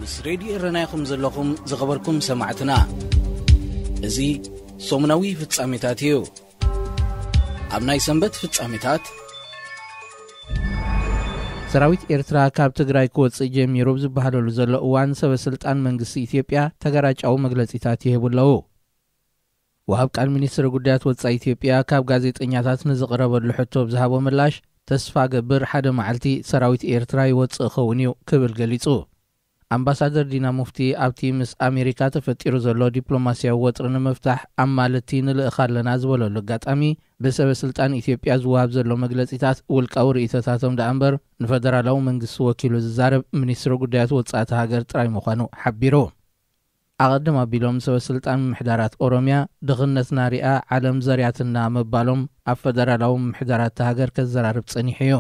ምስ ሬድዮ ረናይኹም ዘለኹም ዝኸበርኩም ሰማዕትና እዚ ሶምናዊ ፍጻሜታት እዩ። ኣብ ናይ ሰንበት ፍጻሜታት ሰራዊት ኤርትራ ካብ ትግራይ ክወጽእ ጀሚሩ ዝበሃለሉ ዘሎ እዋን ሰበስልጣን መንግስቲ ኢትዮጵያ ተገራጫዊ መግለጺታት ይህቡለው። ወሃብ ቃል ሚኒስትር ጉዳያት ወጻኢ ኢትዮጵያ ካብ ጋዜጠኛታት ንዝቐረበሉ ሕቶ ብዝሃቦ ምላሽ ተስፋ ገብር ሓደ መዓልቲ ሰራዊት ኤርትራ ይወጽእ ኸውን እዩ ክብል ገሊጹ። ኣምባሳደር ዲና ሙፍቲ ኣብቲ ምስ ኣሜሪካ ተፈጢሩ ዘሎ ዲፕሎማስያዊ ወጥሪ ንምፍታሕ ኣማለቲ ንልእኻ ኣለና ዝበለሉ ኣጋጣሚ ብሰበስልጣን ኢትዮጵያ ዝወሃብ ዘሎ መግለጺታት ውልቃዊ ርእይቶታቶም ዳ እምበር ንፌደራላዊ መንግስቲ ወኪሉ ዝዛረብ ሚኒስትሪ ጉዳያት ወጻኢ ሃገር ጥራይ ምዃኑ ሓቢሩ። ኣቐድም ኣቢሎም ሰበስልጣን ምሕዳራት ኦሮሚያ ድኽነትና ሪኣ ዓለም ዘርያትና መባሎም ኣብ ፌደራላዊ ምሕዳራት ሃገር ከዘራርብ ጸኒሑ እዩ።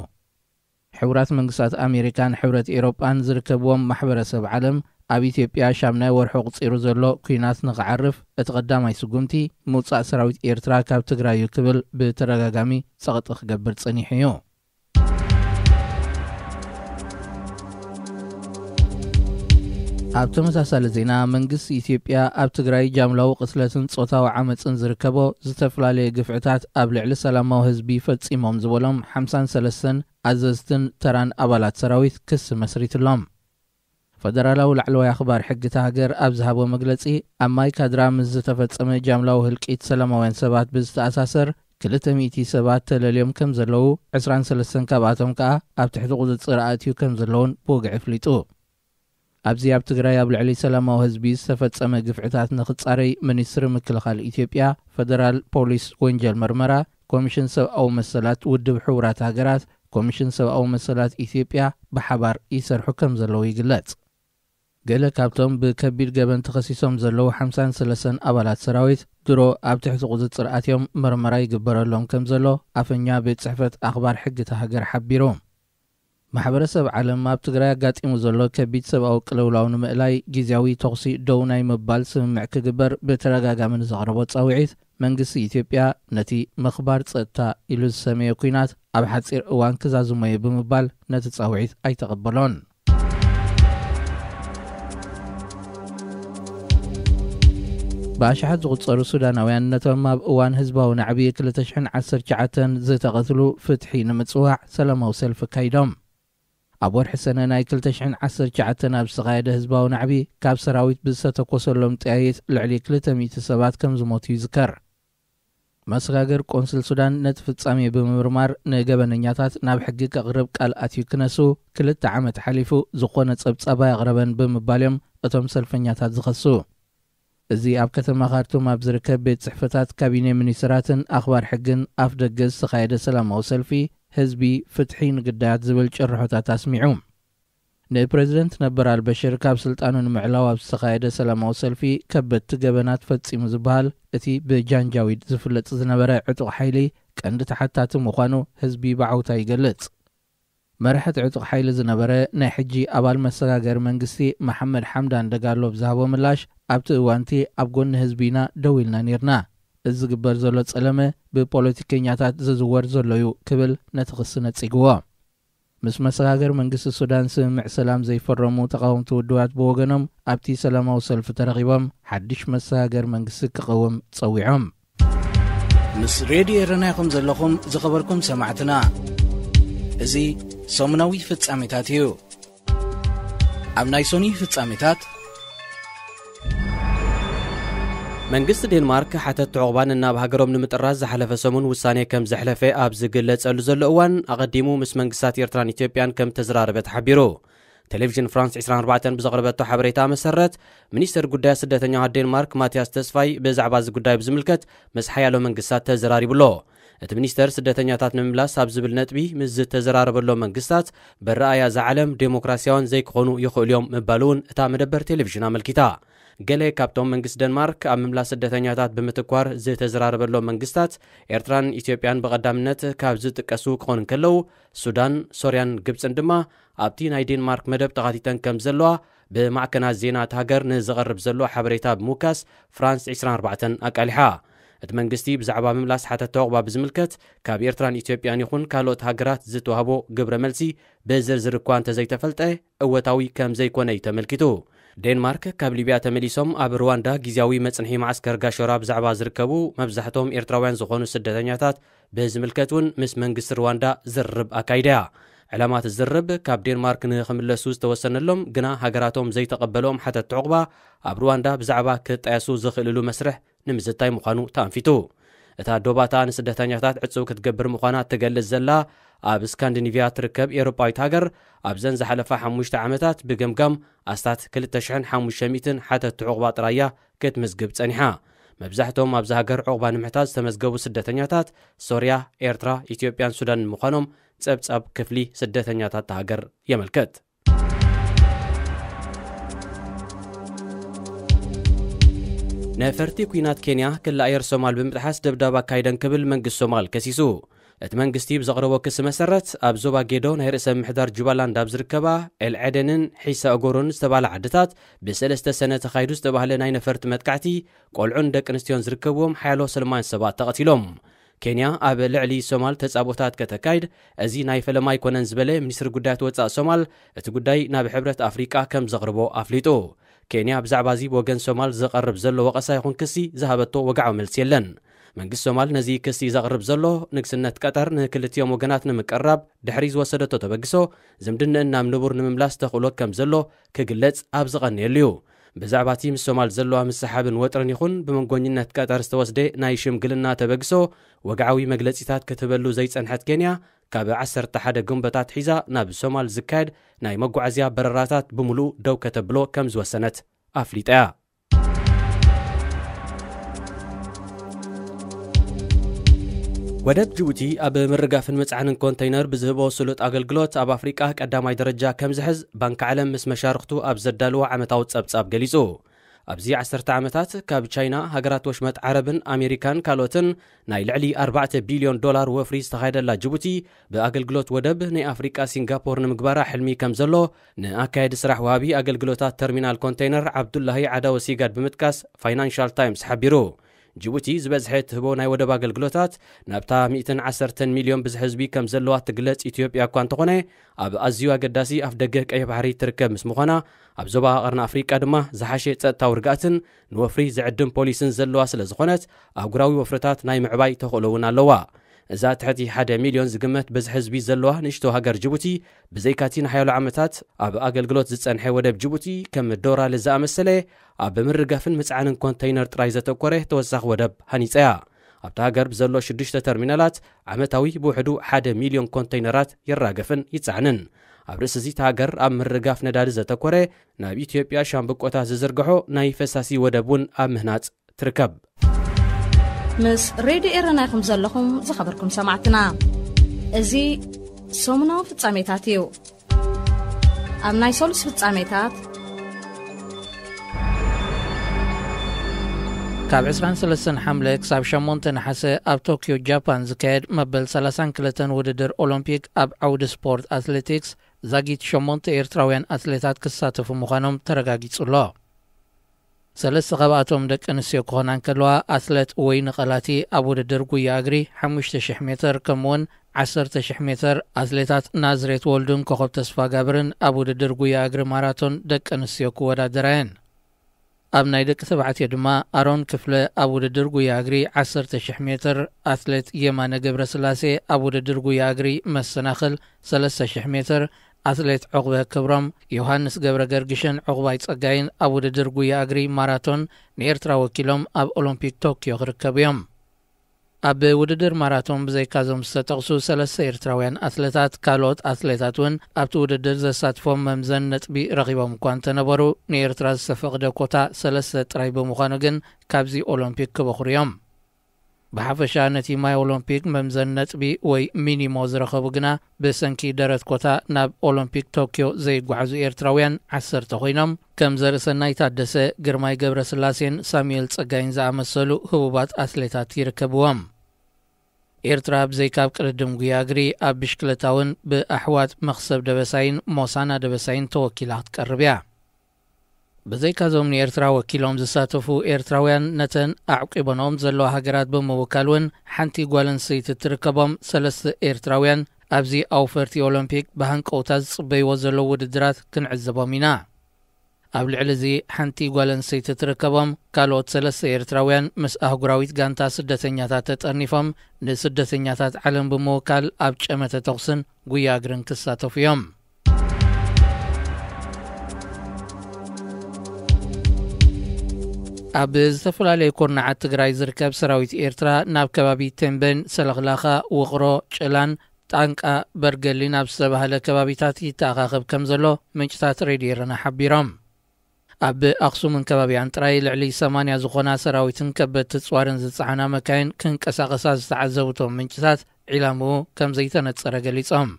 ሕቡራት መንግስታት ኣሜሪካን ሕብረት ኤውሮጳን ዝርከብዎም ማሕበረሰብ ዓለም ኣብ ኢትዮጵያ ሻምናይ ወርሑ ቁፂሩ ዘሎ ኩናት ንኽዓርፍ እቲ ቀዳማይ ስጉምቲ ምውጻእ ሰራዊት ኤርትራ ካብ ትግራይ ክብል ብተደጋጋሚ ጸቕጢ ክገብር ጸኒሑ እዩ። ኣብ ተመሳሳሊ ዜና መንግስቲ ኢትዮጵያ ኣብ ትግራይ ጃምላዊ ቅትለትን ጾታዊ ዓመፅን ዝርከቦ ዝተፈላለየ ግፍዕታት ኣብ ልዕሊ ሰላማዊ ህዝቢ ፈጺሞም ዝበሎም 53 ኣዘዝትን ተራን ኣባላት ሰራዊት ክስ መስሪትሎም። ፈደራላዊ ላዕለዋይ ኣኽባር ሕጊታ ሃገር ኣብ ዝሃቦ መግለጺ ኣብ ማይ ካድራ ምስ ዝተፈጸመ ጃምላዊ ህልቂት ሰላማውያን ሰባት ብዝተኣሳሰር 200 ሰባት ተለልዮም ከም ዘለዉ 23 ካብኣቶም ከዓ ኣብ ትሕቲ ቁፅፅር ኣትዩ ከም ዘለውን ብወግዒ ኣፍሊጡ። ኣብዚ ኣብ ትግራይ ኣብ ልዕሊ ሰላማዊ ህዝቢ ዝተፈጸመ ግፍዕታት ንኽጻረይ ሚኒስትሪ ምክልኻል ኢትዮጵያ ፈደራል ፖሊስ ወንጀል መርመራ ኮሚሽን ሰብኣዊ መሰላት ውድብ ሕቡራት ሃገራት ኮሚሽን ሰብኣዊ መሰላት ኢትዮጵያ ብሓባር ይሰርሑ ከም ዘለዉ ይግለጽ። ገለ ካብቶም ብከቢድ ገበን ተኸሲሶም ዘለዉ 53 ኣባላት ሰራዊት ድሮ ኣብ ትሕቲ ቁፅፅር ኣትዮም መርመራ ይግበረሎም ከም ዘሎ ኣፈኛ ቤት ጽሕፈት ኣኽባር ሕጊታ ሃገር ሓቢሩ። ማሕበረሰብ ዓለም ኣብ ትግራይ ኣጋጢሙ ዘሎ ከቢድ ሰብኣዊ ቅልውላው ንምእላይ ጊዜያዊ ተኽሲ ደው ናይ ምባል ስምምዕ ክግበር ብተደጋጋሚ ንዘቕረቦ ጻውዒት መንግስቲ ኢትዮጵያ ነቲ ምኽባር ጸጥታ ኢሉ ዝሰመየ ኩናት ኣብ ሓፂር እዋን ክዛዝመዮ ብምባል ነቲ ጻውዒት ኣይተቐበሎን። ብኣሽሓት ዝቝጸሩ ሱዳናውያን ነቶም ኣብ እዋን ህዝባዊ ናዕቢ 2019 ዝተቐትሉ ፍትሒ ንምጽዋዕ ሰላማዊ ሰልፊ ካይዶም። ኣብ ወርሒ ሰነ ናይ 2019 ኣብ ዝተኻየደ ህዝባዊ ናዕቢ ካብ ሰራዊት ብዝተተኰሰሎም ጥያይት ልዕሊ 200 ሰባት ከም ዝሞቱ ይዝከር። መስጋገር ቆንስል ሱዳን ነቲ ፍጻሜ ብምምርማር ንገበነኛታት ናብ ሕጊ ከቕርብ ቃል ኣትዩ ክነሱ 2 ዓመት ሓሊፉ ዝኾነ ጸብጻባ ያቕረበን ብምባልዮም እቶም ሰልፈኛታት ዝኸሱ። እዚ ኣብ ከተማ ካርቱም ኣብ ዝርከብ ቤት ጽሕፈታት ካቢነ ሚኒስትራትን ኣኽባር ሕግን ኣፍ ደገ ዝተኻየደ ሰላማዊ ሰልፊ ህዝቢ ፍትሒ ንግዳያት ዝብል ጭርሖታት ኣስሚዑ። ንፕሬዚደንት ነበር አልበሽር ካብ ስልጣኑ ንምዕላው ኣብ ዝተኻየደ ሰላማዊ ሰልፊ ከበድቲ ገበናት ፈጺሙ ዝበሃል እቲ ብጃንጃዊድ ዝፍለጥ ዝነበረ ዕጡቕ ሓይሊ ቀንዲ ተሓታቲ ምዃኑ ህዝቢ ብዓውታ ይገልጽ። መራሕቲ ዕጡቕ ሓይሊ ዝነበረ ናይ ሕጂ ኣባል መሰጋገሪ መንግስቲ መሐመድ ሓምዳን ደጋሎ ብዝሃቦ ምላሽ ኣብቲ እዋንቲ ኣብ ጎኒ ህዝቢና ደው ኢልና ነርና፣ እዚ ዝግበር ዘሎ ጸለመ ብፖለቲከኛታት ዝዝወር ዘሎ እዩ ክብል ነቲ ክሲ ነጺግዎ። ምስ መሰጋገር መንግስቲ ሱዳን ስምምዕ ሰላም ዘይፈረሙ ተቃወምቲ ውድባት ብወገኖም ኣብቲ ሰላማዊ ሰልፊ ተረኺቦም ሓድሽ መሰጋገር መንግስቲ ክቐውም ጸዊዖም። ምስ ሬድዮ ረናይኹም ዘለኹም ዝኸበርኩም ሰማዕትና እዚ ሶምናዊ ፍጻሜታት እዩ። ኣብ ናይ ሶኒ ፍጻሜታት መንግስቲ ዴንማርክ ሓተት ዕቑባን ናብ ሃገሮም ንምጥራዝ ዝሓለፈ ሰሙን ውሳኔ ከም ዘሕለፈ ኣብ ዝግለጸሉ ዘሎ እዋን ኣቐዲሙ ምስ መንግስታት ኤርትራን ኢትዮጵያን ከም ተዘራረበት ሓቢሩ። ቴሌቪዥን ፍራንስ 24 ብዘቕረበቶ ሓበሬታ መሰረት ሚኒስትር ጉዳያት ስደተኛታት ዴንማርክ ማቲያስ ተስፋይ ብዛዕባ እዚ ጉዳይ ብዝምልከት ምስ ሓያሎ መንግስታት ተዘራሪቡሎ። እቲ ሚኒስተር ስደተኛታት ንምምላስ ኣብ ዝብል ነጥቢ ምስ ዝተዘራረበሎ መንግስታት በረኣያ ዝዓለም ዴሞክራሲያውን ዘይክኾኑ ይኽእሉ እዮም ምባሉ እውን እታ መደበር ቴሌቪዥን ኣመልኪታ። ገለ ካብቶም መንግስት ደንማርክ ኣብ ምምላስ ስደተኛታት ብምትኳር ዝተዘራረበሎ መንግስታት ኤርትራን ኢትዮጵያን በቐዳምነት ካብ ዝጥቀሱ ክኾኑ ከለዉ ሱዳን፣ ሶርያን ግብፅን ድማ ኣብቲ ናይ ዴንማርክ መደብ ተኻቲተን ከም ዘለዋ ብማዕከናት ዜና ሃገር ንዝቐርብ ዘሎ ሓበሬታ ብምውካስ ፍራንስ 24 ኣቃሊሓ። እቲ መንግስቲ ብዛዕባ ምምላስ ሓተት ተወቕባ ብዝምልከት ካብ ኤርትራን ኢትዮጵያን ይኹን ካልኦት ሃገራት ዝተዋህቦ ግብረ መልሲ ብዝርዝር እኳ እንተዘይተፈልጠ እወታዊ ከም ዘይኮነ እዩ ተመልኪቱ። ዴንማርክ ካብ ሊብያ ተመሊሶም ኣብ ሩዋንዳ ጊዜያዊ መጽንሒ ማዕስከር ጋሾራ ብዛዕባ ዝርከቡ መብዛሕቶም ኤርትራውያን ዝኾኑ ስደተኛታት ብዝምልከት እውን ምስ መንግስቲ ሩዋንዳ ዝርርብ ኣካይዳ እያ። ዕላማት ዝርብ ካብ ዴንማርክ ንኽምለሱ ዝተወሰነሎም ግና ሃገራቶም ዘይተቐበሎም ሓተት ተዕቕባ ኣብ ሩዋንዳ ብዛዕባ ክጣየሱ ዝኽእልሉ መስርሕ ንምዝታይ ምዃኑ ተኣንፊቱ። እታ ዶባታ ንስደተኛታት ዕጹው ክትገብር ምዃና ትገልጽ ዘላ ኣብ ስካንዲኔቪያ ትርከብ ኤውሮጳዊት ሃገር ኣብዘን ዝሓለፋ 5 ዓመታት ብገምጋም ኣስታት 2500 ሓተት ተዕቕባ ጥራያ ክትምዝግብ ጸኒሓ። መብዛሕቶም ኣብዚ ሃገር ዕቕባ ንምሕታዝ ዝተመዝገቡ ስደተኛታት ሶርያ፣ ኤርትራ፣ ኢትዮጵያን ሱዳን ምዃኖም ጸብጻብ ክፍሊ ስደተኛታት ሃገር የመልከት። ነፈርቲ ኩናት ኬንያ ክልል ኣየር ሶማል ብምጥሓስ ደብዳባ ካይደን ክብል መንግስቲ ሶማል ከሲሱ። እቲ መንግስቲ ብዘቕረቦ ክሲ መሰረት ኣብ ዞባ ጌዶ ናይ ርእሰ ምሕዳር ጁባላንድ ኣብ ዝርከባ ኤልዓደንን ሒሳ እጎሮን ዝተባሃለ ዓድታት ብ3 ሰነ ተኻይዱ ዝተባህለ ናይ ነፈርቲ መጥቃዕቲ ቆልዑን ደቂ ኣንስትዮን ዝርከብዎም ሓያሎ ሰለማውያን ሰባት ተቐቲሎም። ኬንያ ኣብ ልዕሊ ሶማል ተጻቦታት ከተካይድ እዚ ናይ ፈለማ ኣይኮነን ዝበለ ሚኒስትሪ ጉዳያት ወጻኢ ሶማል እቲ ጉዳይ ናብ ሕብረት ኣፍሪቃ ከም ዘቕርቦ ኣፍሊጡ። ኬንያ ብዛዕባ እዚ ወገን ሶማል ዘቐርብ ዘሎ ወቐሳ ይኹን ክሲ ዝሃበቶ ወግዓዊ መልሲ የለን። መንግስቲ ሶማል ነዚ ክሲ ዘቕርብ ዘሎ ንግስነት ቀጠር ንክልቲኦም ወገናት ንምቅራብ ድሕሪ ዝወሰደቶ ተበግሶ ዝምድንእን ናብ ንቡር ንምምላስ ተኽእሎ ከም ዘሎ ክግለጽ ኣብ ዝቐንየሉ እዩ። ብዛዕባ እቲ ምስ ሶማል ዘለዋ ምሰሓብን ወጥርን ይኹን ብመንጎኝነት ቀጠር ዝተወስደ ናይ ሽምግልና ተበግሶ ወግዓዊ መግለጺታት ክትበሉ ዘይጸንሐት ኬንያ ካብ 11 ግንቦታት ሒዛ ናብ ሶማል ዝካየድ ናይ መጓዓዝያ በረራታት ብምሉእ ደው ከተብሎ ከም ዝወሰነት ኣፍሊጣ እያ። ወደብ ጅቡቲ ኣብ ምርጋፍን መጽዓንን ኮንተይነር ብዝህቦ ስሉጥ ኣገልግሎት ኣብ ኣፍሪቃ ቀዳማይ ደረጃ ከም ዝሕዝ ባንኪ ዓለም ምስ መሻርክቱ ኣብ ዘዳልዎ ዓመታዊ ጸብጻብ ገሊጹ። ኣብዚ 10 ዓመታት ካብ ቻይና ሃገራት ወሽመጥ ዓረብን ኣሜሪካን ካልኦትን ናይ ልዕሊ 4 ቢልዮን ዶላር ወፍሪ ዝተኻየደላ ጅቡቲ ብኣገልግሎት ወደብ ናይ ኣፍሪቃ ሲንጋፖር ንምግባራ ሕልሚ ከም ዘሎ ንኣካየዲ ስራሕ ወሃቢ ኣገልግሎታት ተርሚናል ኮንተይነር ዓብዱላሂ ዓዳወ ሲጋድ ብምጥቃስ ፋይናንሻል ታይምስ ሓቢሩ። ጅቡቲ ዝበዝሐ ትህቦ ናይ ወደብ ኣገልግሎታት ናብታ 110 ሚልዮን ብዝሕዝቢ ከም ዘለዋ ትግለጽ ኢትዮጵያ እኳ እንተኾነ ኣብ ኣዝዩ ኣገዳሲ ኣፍ ደገ ቀይሕ ባሕሪ ትርከብ ምስ ምዃና ኣብ ዞባ ቀርኒ ኣፍሪቃ ድማ ዝሓሸ ጸጥታዊ ርግኣትን ንወፍሪ ዝዕድም ፖሊስን ዘለዋ ስለ ዝኾነት ኣህጉራዊ ወፍርታት ናይ ምዕባይ ተኽእሎ እውን ኣለዋ። እዛ ትሕቲ 1 ሚልዮን ዝግመት ብዝሕዝቢ ዘለዋ ንእሽቶ ሃገር ጅቡቲ ብዘይካቲ ንሓያሎ ዓመታት ኣብ ኣገልግሎት ዝጸንሐ ወደብ ጅቡቲ ከም ዶራል ዝኣመሰለ ኣብ ምርጋፍን ምጽዓንን ኮንተይነር ጥራይ ዘተኮረ ተወሳኺ ወደብ ሃኒጻ እያ። ኣብቲ ሃገር ብዘሎ 6 ተርሚናላት ዓመታዊ ብውሕዱ 1 ሚልዮን ኮንተይነራት ይራገፍን ይጸዓንን። ኣብ ርእሲ እዚ ሃገር ኣብ ምርጋፍ ነዳዲ ዘተኮረ ናብ ኢትዮጵያ ሻምብቆታት ዝዝርግሖ ናይ ፈሳሲ ወደብ እውን ኣብ ምህናጽ ትርከብ። ምስ ሬድዮ ኤረና ይኹም ዘለኹም ዝኸበርኩም ሰማዕትና እዚ ሰሙናዊ ፍጻሜታት እዩ። ኣብ ናይ ሰሉስ ፍጻሜታት ካብ 23 ሓምለ ክሳብ 8 ነሓሰ ኣብ ቶኪዮ ጃፓን ዝካየድ መበል 32 ውድድር ኦሎምፒክ ኣብ ዓውዲ ስፖርት ኣትሌቲክስ ዛጊት 8 ኤርትራውያን ኣትሌታት ክሳተፉ ምዃኖም ተረጋጊጹሎ። 3 ካብኣቶም ደቂ ኣንስትዮ ክኾና እንከለዋ ኣትሌት ወይኒ ቐላቲ ኣብ ውድድር ጉያ እግሪ 5000 ሜትር ከምኡውን 10000 ሜትር ኣትሌታት ናዝሬት ወልዱን ኮኸብ ተስፋ ጋብርን ኣብ ውድድር ጉያ እግሪ ማራቶን ደቂ ኣንስትዮ ክወዳደራየን። ኣብ ናይ ደቂ ተባዕትዮ ድማ ኣሮን ክፍለ ኣብ ውድድር ጉያ እግሪ 10000 ሜትር፣ ኣትሌት የማነ ገብረ ስላሴ ኣብ ውድድር ጉያ እግሪ መሰናኽል 3000 ሜትር፣ ኣትሌት ዕቑበ ክብሮም፣ ዮሃንስ ገብረ ገርግሽን ዕቑባይ ጸጋይን ኣብ ውድድር ጉያ እግሪ ማራቶን ንኤርትራ ወኪሎም ኣብ ኦሎምፒክ ቶኪዮ ክርከቡ እዮም። ኣብ ውድድር ማራቶን ብዘይካዞም ዝተጠቕሱ 3 ኤርትራውያን ኣትሌታት ካልኦት ኣትሌታት እውን ኣብቲ ውድድር ዘሳትፎም መምዘን ነጥቢ ረኺቦም እኳ እንተነበሩ ንኤርትራ ዝተፈቕደ ኮታ 3 ጥራይ ብምዃኑ ግን ካብዚ ኦሎምፒክ ክበኽሩ እዮም። ብሓፈሻ ነቲ ማይ ኦሎምፒክ መምዘን ነጥቢ ወይ ሚኒሞ ዝረኸቡ ግና ብሰንኪ ደረት ኮታ ናብ ኦሎምፒክ ቶኪዮ ዘይጓዓዙ ኤርትራውያን 10 ኮይኖም ከም ዘርእሰናይ ታደሰ፣ ግርማይ ገብረ ስላሴን ሳሙኤል ጸጋይን ዝኣመሰሉ ህቡባት ኣትሌታት ይርከብዎም። ኤርትራ ብዘይካብ ቅድድም ጉያ እግሪ ኣብ ብሽክለታውን ብኣሕዋት መኽሰብ ደበሳይን ሞሳና ደበሳይን ተወኪላ ክትቀርብ እያ። ብዘይካዞም ንኤርትራ ወኪሎም ዝሳተፉ ኤርትራውያን ነተን ኣዕቂቦኖም ዘለዋ ሃገራት ብምውካልውን ሓንቲ ጓልንሰይቲ ትርከቦም 3 ኤርትራውያን ኣብዚ ኣውፈርቲ ኦሎምፒክ ብሃንቀውታ ዝጽበይዎ ዘለዉ ውድድራት ክንዕዘቦም ኢና ኣብ ልዕሊ እዚ ሓንቲ ጓልንሰይቲ ትርከቦም ካልኦት 3 ኤርትራውያን ምስ ኣህጉራዊት ጋንታ ስደተኛታት ተጠርኒፎም ንስደተኛታት ዓለም ብምውካል ኣብ ጨመተ ተኹስን ጉያ እግርን ክሳተፉ እዮም ኣብ ዝተፈላለዩ ኩርናዓት ትግራይ ዝርከብ ሰራዊት ኤርትራ ናብ ከባቢ ቴምበን ሰለኽላኻ ውቕሮ ጭላን ጣንቃ በርገሊ ናብ ዝተባህለ ከባቢታት ይተኣኻኸብ ከም ዘሎ ምንጭታት ሬድዮ ኤረና ሓቢሮም ኣብ ኣኽሱምን ከባቢያን ጥራይ ልዕሊ 80 ዝኾና ሰራዊትን ከበድቲ ጽዋርን ዝጸዓና መካይን ክንቀሳቐሳ ዝተዓዘብቶም ምንጭታት ዒላምኡ ከም ዘይተነጸረ ገሊጾም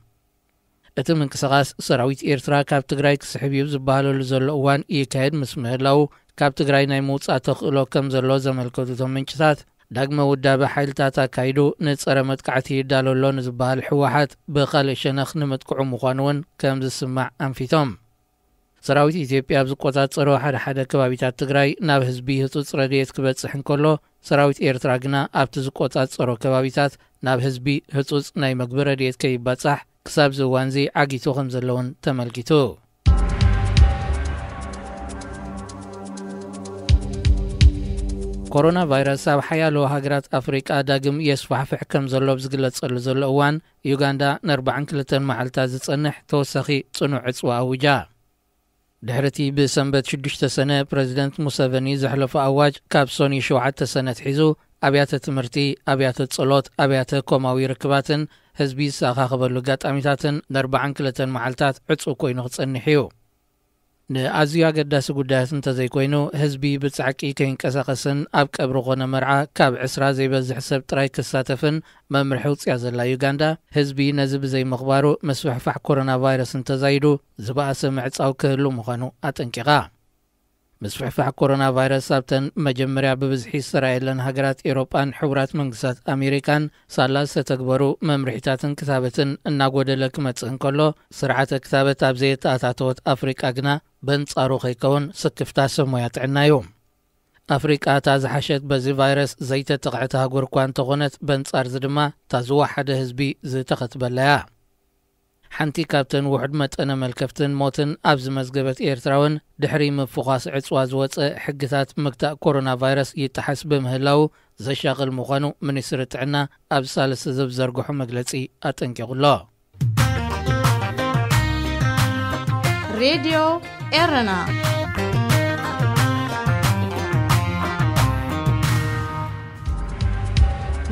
እቲ ምንቅስቓስ ሰራዊት ኤርትራ ካብ ትግራይ ክስሕብ እዩ ዝበሃለሉ ዘሎ እዋን ይካየድ ምስ ምህላው ካብ ትግራይ ናይ ምውጻእ ተኽእሎ ከም ዘሎ ዘመልከቱቶም ምንጭታት ዳግመ ውዳበ ሓይልታት ኣካይዱ ንጸረ መጥቃዕቲ ይዳለሎ ንዝበሃል ሕወሓት ብኻልእ ሸነኽ ንምጥቅዑ ምዃኑ እውን ከም ዝስማዕ ኣንፊቶም ሰራዊት ኢትዮጵያ ኣብ ዝቆጻጸሮ ሓደ ከባቢታት ትግራይ ናብ ህዝቢ ህጹጽ ረድኤት ክበጽሕ እንከሎ ሰራዊት ኤርትራ ግና ኣብቲ ዝቆጻጸሮ ከባቢታት ናብ ህዝቢ ህጹጽ ናይ መግቢ ረድኤት ከይባጻሕ ክሳብ ዝዋንዚ ዓጊቱ ከም ዘለውን ተመልኪቱ ኮሮና ቫይረስ ኣብ ሓያሎ ሃገራት ኣፍሪቃ ዳግም የስፋሕፍሕ ከም ዘሎ ዝግለጸሉ ዘሎ እዋን ዩጋንዳ ን42 መዓልታት ዝጸንሕ ተወሳኺ ጽኑዕ ዕፅዋ ኣውጃ ድሕርቲ ብሰንበት 6 ሰነ ፕረዚደንት ሙሰቨኒ ዘሕለፈ ኣዋጅ ካብ ሶኒ 7 ሰነት ሒዙ ኣብያተ ትምህርቲ ኣብያተ ጸሎት ኣብያተ ኮማዊ ርክባትን ህዝቢ ዝሰኻኸበሉ ጋጣሚታትን ን42 መዓልታት ዕፁ ኮይኑ ክጸንሕ እዩ ንኣዝዩ ኣገዳሲ ጉዳያት እንተዘይኮይኑ ህዝቢ ብጻዕቂ ከይንቀሳቐስን ኣብ ቀብሪ ኾነ መርዓ ካብ 20 ዘይበዝሕ ሰብ ጥራይ ክሳተፍን መምርሒ ውፅያ ዘላ ዩጋንዳ ህዝቢ ነዚ ብዘይምኽባሩ መስፋሕፋሕ ኮሮና ቫይረስ እንተዛይዱ ዝበኣሰ ምዕጻው ክህሉ ምዃኑ ኣጠንቂቓ መስፋሕፋሕ ኮሮና ቫይረስ ኣብተን መጀመርያ ብብዝሒ ዝሰራየለን ሃገራት ኤውሮጳን ሕቡራት መንግስታት ኣሜሪካን ሳላ ዝተተግበሩ መምርሒታትን ክታበትን እናጎደለ ክመጽእ እንከሎ ስርዓተ ክታበት ኣብ ዘየተኣታተወት ኣፍሪቃ ግና በንጻሩ ከይከውን ስክፍታ ሰሞያ ጥዕና እዩ ኣፍሪቃ እታ ዝሓሸት በዚ ቫይረስ ዘይተጠቕዕቲ ሃገር እኳ እንተኾነት በንጻር ዚ ድማ እታ ዝወሓደ ህዝቢ ዝተኸትበለያ ሓንቲ ካብተን ውሕድ መጠነ መልከፍትን ሞትን ኣብ ዝመዝገበት ኤርትራውን ድሕሪ ምፍዃስ ዕፅዋ ዝወፅእ ሕግታት ምግታእ ኮሮና ቫይረስ ይጠሓስ ብምህላው ዘሻቕል ምዃኑ ሚኒስትሪ ጥዕና ኣብ ሳልሲ ዝብ ዘርግሑ መግለጺ ኣጠንቂቑሎ ሬድዮ ኤረና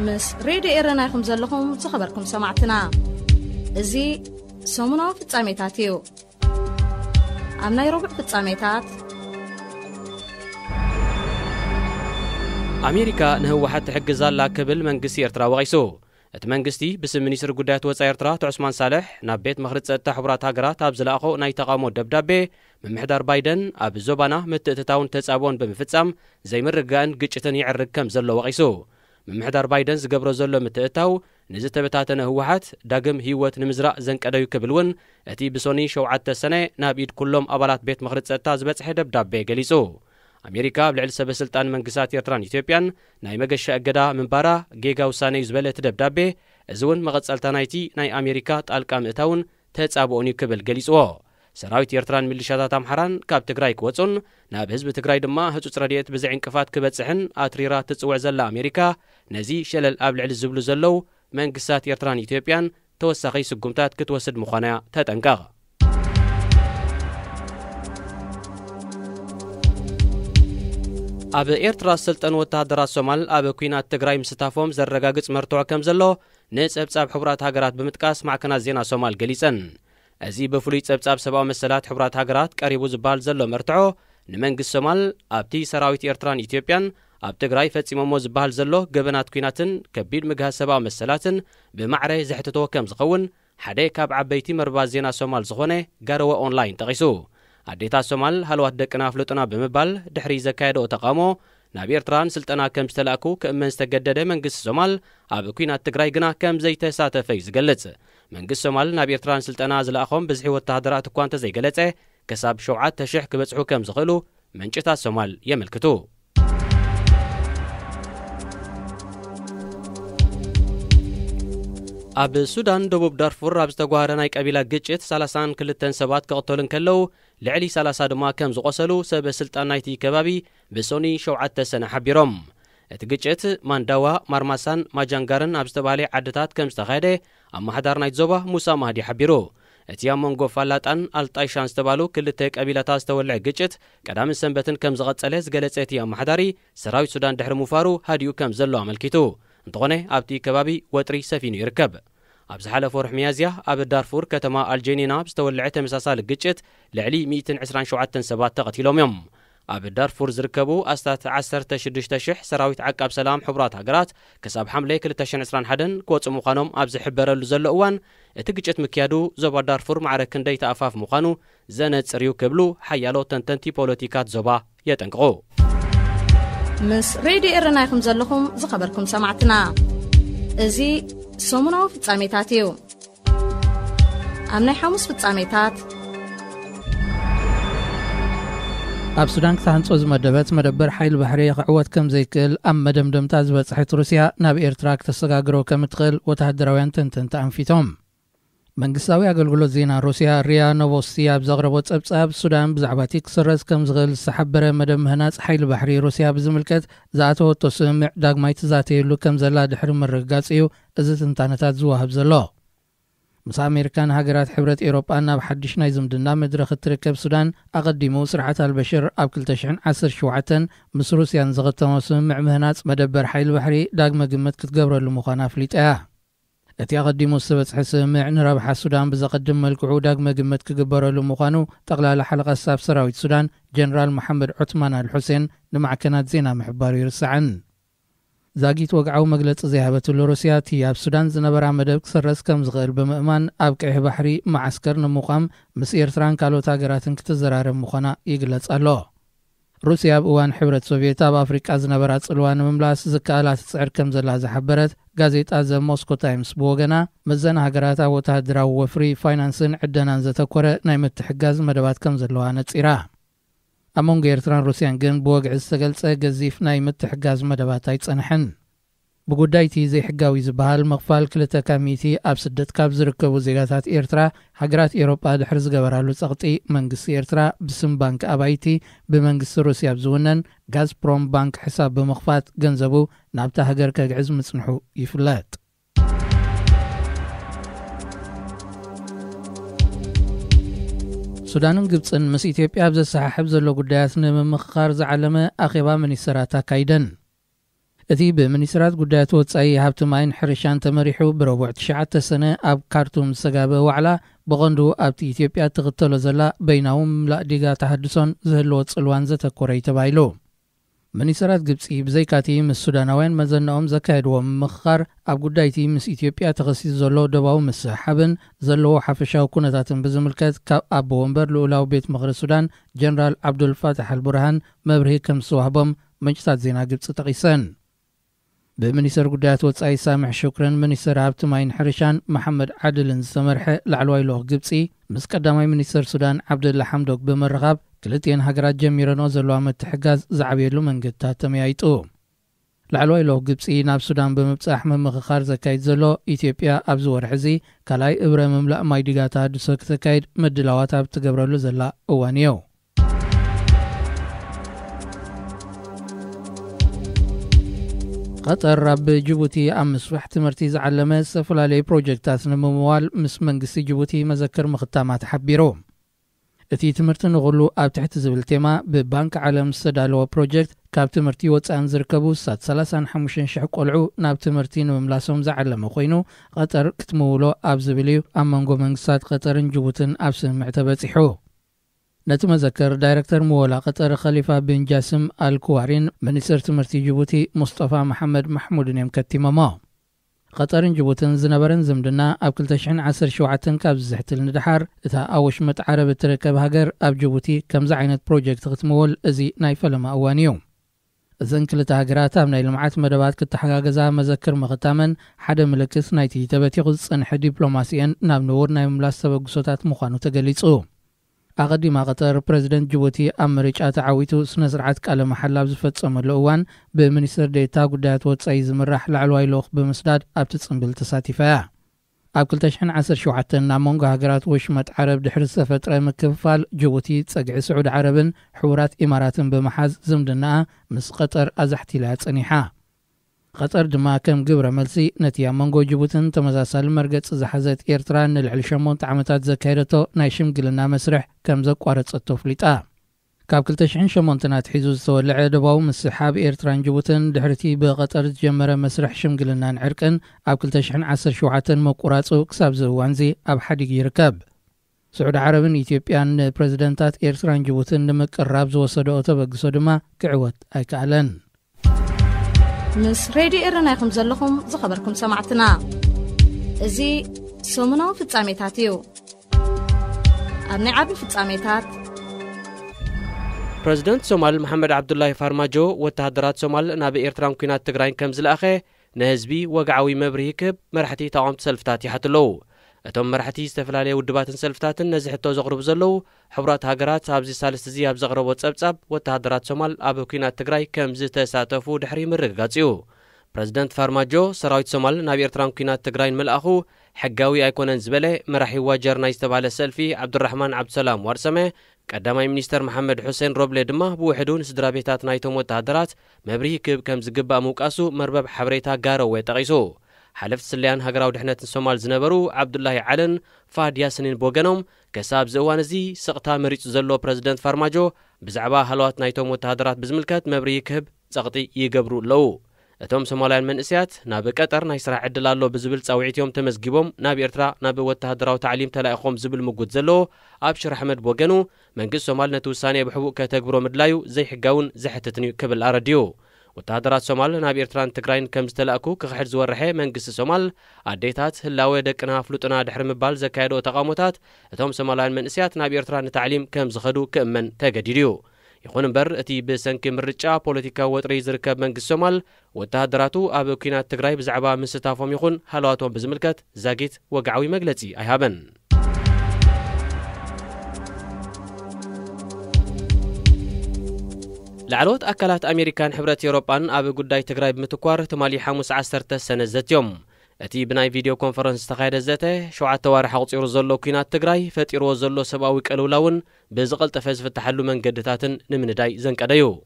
ምስ ሬድዮ ኤረና ይኹም ዘለኹም ዝኸበርኩም ሰማዕትና እዚ ሰሙናዊ ፍጻሜታት እዩ ኣብ ናይ ረቡዕ ፍጻሜታት ኣሜሪካ ንህወሓት ትሕግዛላ ክብል መንግስቲ ኤርትራ ወቒሱ እቲ መንግስቲ ብስም ሚኒስትሪ ጉዳያት ወጻኢ ኤርትራ ዑስማን ሳልሕ ናብ ቤት ምኽሪ ጸጥታ ሕቡራት ሃገራት ኣብ ዝለኣኾ ናይ ተቃውሞ ደብዳቤ ምምሕዳር ባይደን ኣብ ዞባና ምትእትታውን ተጻብኦን ብምፍጻም ዘይምርግጋእን ግጭትን ይዕርግ ከም ዘሎ ወቒሱ ምምሕዳር ባይደን ዝገብሮ ዘሎ ምትእታው ንዝተበታተነ ህወሓት ዳግም ህይወት ንምዝራእ ዘንቀደዩ ክብል እውን እቲ ብሶኒ 7 ሰነ ናብ ኢድ ኩሎም ኣባላት ቤት ምኽሪ ጸጥታ ዝበጽሐ ደብዳቤ ገሊጹ ኣሜሪካ ኣብ ልዕሊ ሰበስልጣን መንግስታት ኤርትራን ኢትዮጵያን ናይ መገሻ እገዳ ምንባራ ጌጋ ውሳነ እዩ ዝበለ እቲ ደብዳቤ እዚ እውን መቐጸልታ ናይቲ ናይ ኣሜሪካ ጣልቃ ምእታውን ተጻብኦን እዩ ክብል ገሊጽዎ ሰራዊት ኤርትራን ሚሊሻታት ኣምሓራን ካብ ትግራይ ክወጹን ናብ ህዝቢ ትግራይ ድማ ህጹጽ ረድኤት ብዘይ ዕንቅፋት ክበጽሕን ኣትሪራ ትጽውዕ ዘላ ኣሜሪካ ነዚ ሸለል ኣብ ልዕሊ ዝብሉ ዘለው መንግስታት ኤርትራን ኢትዮጵያን ተወሳኺ ስጉምታት ክትወስድ ምዃና ተጠንቀቕ ኣብ ኤርትራ ዝሰልጠኑ ወተሃደራት ሶማል ኣብ ኩናት ትግራይ ምስታፎም ዘረጋግጽ መርትዖ ከም ዘሎ ንጸብጻብ ሕቡራት ሃገራት ብምጥቃስ ማዕከናት ዜና ሶማል ገሊጸን እዚ ብፍሉይ ጸብጻብ ሰብኣዊ መሰላት ሕቡራት ሃገራት ቀሪቡ ዝበሃል ዘሎ መርትዖ ንመንግስቲ ሶማል ኣብቲ ሰራዊት ኤርትራን ኢትዮጵያን ኣብ ትግራይ ፈጺሞሞ ዝበሃል ዘሎ ገበናት ኩናትን ከቢድ ምግሃዝ ሰብኣዊ መሰላትን ብማዕረ ዘሕትቶ ከም ዝኸውን ሓደ ካብ ዓበይቲ መርባት ዜና ሶማል ዝኾነ ጋረወ ኦንላይን ጠቒሱ ኣዴታት ሶማል ሃልዋት ደቅና ፍልጡና ብምባል ድሕሪ ዘካየደኦ ተቃውሞ ናብ ኤርትራን ስልጠና ከም ዝተላእኩ ክእመን ዝተገደደ መንግስቲ ሶማል ኣብ ኩናት ትግራይ ግና ከም ዘይተሳተፈ እዩ ዝገልጽ መንግስቲ ሶማል ናብ ኤርትራን ስልጠና ዝለኣኾም ብዝሒ ወተሃደራት እኳ እንተዘይገለጸ ክሳብ 7,000 ክበጽሑ ከም ዝኽእሉ ምንጭታት ሶማል የመልክቱ። ኣብ ሱዳን ደቡብ ዳርፉር ኣብ ዝተጓሃረ ናይ ቀቢላ ግጭት 32 ሰባት ክቕተሉን ከለው ልዕሊ 30 ድማ ከም ዝቆሰሉ ሰበ ስልጣን ናይቲ ከባቢ ብሶኒ 7 ሰነ ሓቢሮም። እቲ ግጭት ማንዳዋ ማርማሳን ማጃንጋርን ኣብ ዝተባሃለ ዓድታት ከም ዝተኻየደ ኣማሕዳር ናይቲ ዞባ ሙሳ ማህዲ ሓቢሩ። እቲ ኣብ መንጎ ፋላጣን ኣልጣይሻን ዝተባሃሉ ክልተ ቀቢላታት ዝተወልዐ ግጭት ቀዳሚ ሰንበትን ከም ዝቐጸለ ዝገለጸ እቲ ኣማሕዳሪ ሰራዊት ሱዳን ድሕሪ ምፋሩ ሃዲኡ ከም ዘሎ ኣመልኪቱ እንተኾነ ኣብቲ ከባቢ ወጥሪ ሰፊኑ ይርከብ። ኣብ ዝሓለፈ ወርሒ ሚያዝያ ኣብ ዳርፉር ከተማ ኣልጄኒና ዝተወልዐ ተመሳሳሊ ግጭት ልዕሊ 127 ሰባት ተቐቲሎም እዮም። ኣብ ዳርፉር ዝርከቡ ኣስታት 16,000 ሰራዊት ዓቃብ ሰላም ሕቡራት ሃገራት ክሳብ ሓምለ 2021 ክወፁ ምዃኖም ኣብ ዝሕበረሉ ዘሎ እዋን እቲ ግጭት ምክያዱ ዞባ ዳርፉር ማዕረ ክንደይ ተኣፋፍ ምዃኑ ዘነጽር እዩ ክብሉ ሓያሎ ተንተንቲ ፖለቲካት ዞባ የጠንቅቑ። ምስ ሬድዮ ኤረና ይኹም ዘለኹም ዝኸበርኩም ሰማዕትና እዚ ሰሙናዊ ፍጻሜታት እዩ። ኣብ ናይ ሐሙስ ፍጻሜታት ኣብ ሱዳን ክሳንጾ ዝመደበት መደበር ሓይል ባሕሪ ክዕወት ከም ዘይክእል ኣብ መደምደምታ ዝበጽሐት ሩስያ ናብ ኤርትራ ክተሰጋግሮ ከም እትኽእል ወተሃደራውያን ተንተንቲ ኣንፊቶም። መንግስታዊ ኣገልግሎት ዜና ሩስያ ሪያ ኖቮስቲ ኣብ ዘቕረቦ ጸብጻብ ሱዳን ብዛዕባ እቲ ክስረዝ ከም ዝኽእል ዝሰሓበረ መደብ ምህናጽ ሓይሊ ባሕሪ ሩስያ ብዝምልከት ዝኣተወቶ ስምምዕ ዳግማይ ትዛተየሉ ከም ዘላ ድሕሪ ምርግጋጽ እዩ እዚ ትንታነታት ዝወሃብ ዘሎ። ምስ ኣሜሪካን ሃገራት ሕብረት ኤውሮጳ ናብ ሓድሽ ናይ ዝምድና መድረኽ እትርከብ ሱዳን ኣቐዲሙ ስርዓት አልበሽር ኣብ 2017 ምስ ሩስያን ዝኸተሞ ስምምዕ ምህናጽ መደበር ሓይሊ ባሕሪ ዳግመ ግምት ክትገብረሉ ምዃና ኣፍሊጣ እያ። እቲ ኣቐዲሙ ዝበጽሐ ስምምዕ ንረብሓ ሱዳን ብዘቐድም መልክዑ ዳግመ ግምት ክግበረሉ ምዃኑ ጠቕላላ ሓለቓ ሳብ ሰራዊት ሱዳን ጀነራል መሐመድ ዑትማን አልሑሴን ንማዕከናት ዜና ምሕባሩ ይርስዓን። ዛጊት ወግዓዊ መግለጺ ዘይሃበትሉ ሩስያ እቲ ኣብ ሱዳን ዝነበራ መደብ ክስረዝ ከም ዝኽእል ብምእማን ኣብ ቀይሕ ባሕሪ ማዓስከር ንምቋም ምስ ኤርትራን ካልኦት ሃገራትን ክትዘራረብ ምዃና ይግለጽ ኣሎ። ሩስያ ኣብ እዋን ሕብረት ሶቪየት ኣብ ኣፍሪቃ ዝነበራ ጽልዋ ንምምላስ ዝከኣላ ትጽዕር ከም ዘላ ዝሓበረት ጋዜጣ ዘ ሞስኮ ታይምስ ብወገና መዘና ሃገራት ኣብ ወተሃደራዊ ወፍሪ ፋይናንስን ዕደናን ዘተኰረ ናይ ምትሕጋዝ መደባት ከም ዘለዋ ነጺራ። ኣብ መንጎ ኤርትራን ሩስያን ግን ብወግዒ ዝተገልጸ ገዚፍ ናይ ምትሕጋዝ መደባት ኣይጸንሐን። ብጉዳይ እቲ ዘይሕጋዊ ዝበሃል መኽፋል 200 ኣብ ስደት ካብ ዝርከቡ ዜጋታት ኤርትራ ሃገራት ኤውሮጳ ድሕሪ ዝገበራሉ ጸቕጢ መንግስቲ ኤርትራ ብስም ባንኪ ኣባይቲ ብመንግስቲ ሩስያ ብዝውነን ጋዝፕሮም ባንክ ሕሳብ ብምኽፋት ገንዘቡ ናብታ ሃገር ከግዕዝ ምጽንሑ ይፍለጥ። ሱዳንን ግብፅን ምስ ኢትዮጵያ ኣብ ዘሰሓሕብ ዘሎ ጉዳያት ንምምኽኻር ዝዓለመ ኣኼባ ሚኒስትራት ኣካይደን። እቲ ብሚኒስትራት ጉዳያት ወጻኢ ሃብቲ ማይን ሕርሻን ተመሪሑ ብረቡዕ 9 ሰነ ኣብ ካርቱም ዝተጋበ ዋዕላ ብቐንዱ ኣብቲ ኢትዮጵያ ትኽተሎ ዘላ በይናዊ ምምላእ ዲጋ ተሃድሶን ዝህልዎ ጽልዋን ዘተኰረ ተባሂሉ። ሚኒስትራት ግብፂ ብዘይካቲ ምስ ሱዳናውያን መዘናኦም ዘካየድዎ ምምኽኻር ኣብ ጉዳይቲ ምስ ኢትዮጵያ ተኸሲሱ ዘሎ ደባዊ ምስሓብን ዘለዎ ሓፈሻዊ ኩነታትን ብዝምልከት ካብ ኣቦ ወንበር ልኡላዊ ቤት ምኽሪ ሱዳን ጀነራል ዓብዱልፋታሕ አልቡርሃን መብርሂ ከም ዝወሃቦም ምንጭታት ዜና ግብፂ ጠቒሰን። ብሚኒስትር ጉዳያት ወጻኢ ሳምሕ ሽክርን ሚኒስትር ሃብቲ ማይን ሕርሻን መሐመድ ዓድልን ዝተመርሐ ላዕለዋይ ልኡኽ ግብፂ ምስ ቀዳማይ ሚኒስትር ሱዳን ዓብደላ ሐምዶክ ብምርኻብ ክልቲአን ሃገራት ጀሚረኖ ዘለዋ ምትሕጋዝ ዝዓብየሉ መንገድታት ተመያይጡ። ላዕለዋይ ልኡኽ ግብፂ ናብ ሱዳን ብምብጻሕ ምምኽኻር ዘካይድ ዘሎ ኢትዮጵያ ኣብዚ ወርሒ እዚ ካልኣይ እብረ ምምላእ ማይ ዲጋ ተሃድሶ ክተካይድ ምድላዋት ኣብ ትገብረሉ ዘላ እዋን እዩ። ቀጠር ኣብ ጅቡቲ ኣብ ምስፋሕ ትምህርቲ ዝዓለመ ዝተፈላለዩ ፕሮጀክታት ንምምዋል ምስ መንግስቲ ጅቡቲ መዘክር ምኽታማት ሓቢሩ። እቲ ትምህርቲ ንኹሉ ኣብ ትሕቲ ዝብል ቴማ ብባንኪ ዓለም ዝተዳለወ ፕሮጀክት ካብ ትምህርቲ ወፃእን ዝርከቡ 35,000 ቆልዑ ናብ ትምህርቲ ንምምላሶም ዝዓለመ ኮይኑ ቀጠር ክትምውሎ ኣብ ዝብል እዩ ኣብ መንጎ መንግስታት ቀጠርን ጅቡትን ኣብ ስምምዕ ተበፂሑ። ነቲ መዘከር ዳይረክተር ምወላ ቀጠር ኸሊፋ ብን ጃስም አልኩዋሪን ሚኒስትር ትምህርቲ ጅቡቲ ሙስጠፋ መሐመድ ማሕሙድን እዮም ከቲሞሞ። ቀጠርን ጅቡትን ዝነበረን ዝምድና ኣብ 2017 ካብ ዝሕትል ንድሓር እታ ኣብ ወሽመጥ ዓረብ እትርከብ ሃገር ኣብ ጅቡቲ ከምዚ ዓይነት ፕሮጀክት ክትምወል እዚ ናይ ፈለማ እዋን እዩ። እዘን ክልተ ሃገራት ኣብ ናይ ልምዓት መደባት ክትሓጋገዛ መዘክር ምኽታመን ሓደ ምልክት ናይቲ ተበቲኹ ዝጸንሐ ዲፕሎማስየን ናብ ንቡር ናይ ምምላስ ተበግሶታት ምዃኑ ተገሊጹ። أقدم قطر بريزيدنت جيبوتي أمريكا تعويتو سنسرعت كاله محلاب زفتصملو اوان بمنستر ديتا قدات وصاي زمرح لعلواي لوخ بمسداد ابتصنبل تساتيفا اب 2017 نامونغ هاجرات وشمت عرب دحر السفتره مكفال جيبوتي تصقع سعود عربن حورات اماراتن بمحاز زمدنا مس قطر ازحتيلا صنيحه قطر دما كم جبره ملسي نتيا مونغو جيبوتن تمزاسل مرقص زحزت ايرترا نلعل 8 عامات زكايرتو ناي شمغلنا مسرح كم زقوارصتو فليطا كاب 2008 حيزو زتولع دباو مسحاب ايرتران جيبوتن دحرتي بقطر تجمره مسرح شمغلنا نعرقن اب 2017 مقراصو كساب زوانزي اب حديق يركب سعود عربن ايثيوبيان بريزيدنتات ايرتران جيبوتن لمقراب زوسدو تبغسو دما كعوت ايكالن مس راديو إيرانايكم زلكم زخبركم سمعتنا ازي سومناو فصاميتاتيو ابني عبي فصاميتات بريزيدنت سومال محمد عبد الله فارماجو وتهدرات سومال ناب ايرتران كينات تግራይ كم زلاخه نهزبي وقعوي مبريكب مرحتي تقوم سلفتات يحتلو اتم مرحتي استفلالي ودباتن سلفتاتن نزحتو زغرب زلو حبرات هاجرات ابزي سالست زي اب زغرب وصبصب وتهدرات سومال اب كينات تግራይ كم زتساتفو دحري مرغاصيو بريزيدنت فارماجو سراويت سومال ناب ايرتران كينات تግራይን ملأخو حقاوي ايكونن زبله مرحي واجرنا يستباله سلفي عبد الرحمن عبد السلام وارسمه قدامي مينستر محمد حسين روبلي دما بوحدون سدرابيتات نايتوم وتهدرات مبري كب كم زغبا موقاسو مربب حبريتا غارو ويتقيسو حلفت سليان هاجراو دحنت الصومال زنبرو عبد الله علن فاد ياسنين بوغنوم كساب زوانزي سقطا مريص زلو بريزيدنت فارماجو بزعبا حلوات نايتوم وتهدرات بزملكت مبري كب صقطي يغبرو لو اتوم سوماليان منسيات ناب قطر ناي سرا عدلالو بزبل صاوعيتيوم تمزغيبوم ناب ايرترا ناب وتهدراو تعليم تلايخوم زبل مغود زلو ابشر احمد بوغنو منقس سومال نتوساني بحقوق كتغبرو مدلايو زي حقاون زحتتني كبل ارديو وتهدرات سومال ناب ايرتران تግራይን كم زتلاكو كخحد زورحه منقس سومال اديتات هلاوي دقنا فلوطنا دحر مبال زكايدو تقاموتات اتوم سوماليان منسيات ناب ايرتران تعليم كم زخدو كمن تغديديو يخون بر اتي بسنك مرچا بوليتيكا وطري زركب منقس سومال وتهدراتو ابو كينات تግራይ بزعبا مستافهم يخون حلواتهم بزملكت زاغيت وقعوي مغلصي ايهابن لعلوت أكلات أمريكان حبرة أوروبان أبو قداي تግራይ بمتكوار تمالي حاموس 10 سنة زتيوم أتي بناي فيديو كونفرنس تخايد زته شوعة توارح قصير زلو كينات تግራይ فتيرو زلو سباوي قلولاون بزقل تفز فتحلو من قدتاتن نمنداي زنقديو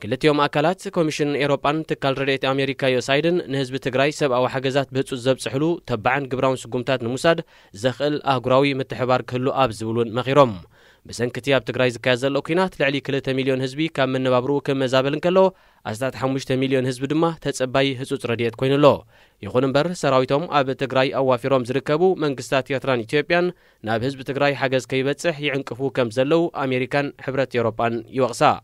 كلتيوم أكلات كوميشن أوروبان تكال ريت أمريكا يوسايدن نهزب تግራይ سباو حجزات بهصو زبصحلو تبعن قبراون سقومتات نموساد زخل أهقراوي متحبار كلو أبزبلون مخيروم بسنكتي اب تግራይ زكازل اوكينات لعلي 2 مليون حزبي كم من نبابرو كم زابلن كلو ازات 5 مليون حزب دما تصباي حصوص رديت كوينلو يخون بر سراويتهم اب تግራይ اوافيروم زركبو منغستات ياتران اثيوبيان ناب حزب تግራይ حجز كيبصح يعنقفو كم زلو امريكان حبرة اوروبان يوقسا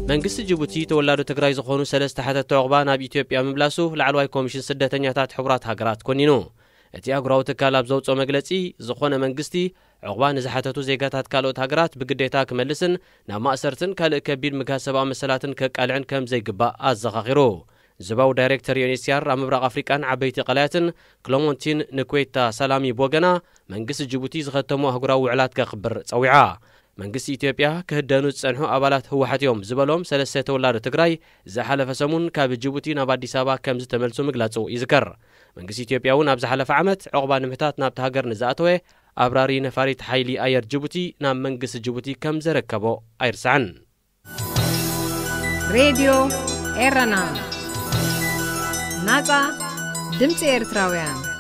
منغست جيبوتي تولادو تግራይ زخونو 3 حتت عقبا ناب اثيوبيا مبلاسو لعلواي كوميشن سدتنياتات حبرات هاجرات كونينو اتي اغراو تكالاب زوصو مغلصي زخونه منغستي عقبا نزحتتو زيغاتات كالوت هاجرات بغديتا كملسن نا ماسرتن كال كبير مغاسبا مسلاتن كقالعن كم زيغبا ازخاخيرو زباو دايركتور يونيسيار امبراق افريكان عبيتي قلاتن كلومونتين نكويتا سلامي بوغنا منغست جيبوتي زختمو هغراو وعلات كخبر صويعه منغست اثيوبيا كهدانو صنحو ابالات هوحتيوم زبلوم 3 تولادو تግራይ زحلف سمون كاب جيبوتي ناب اديس ابا كم زتملسو مغلاصو يذكر منغست اثيوبياون اب زحلف عمت عقبا نمحتات ناب تهاجر نزاتوي ابراري نفاريت حيلي اير جيبوتي ناب منغست جيبوتي كم زركبو ايرسعن راديو إيرانا ناتا دمت إيرتراويان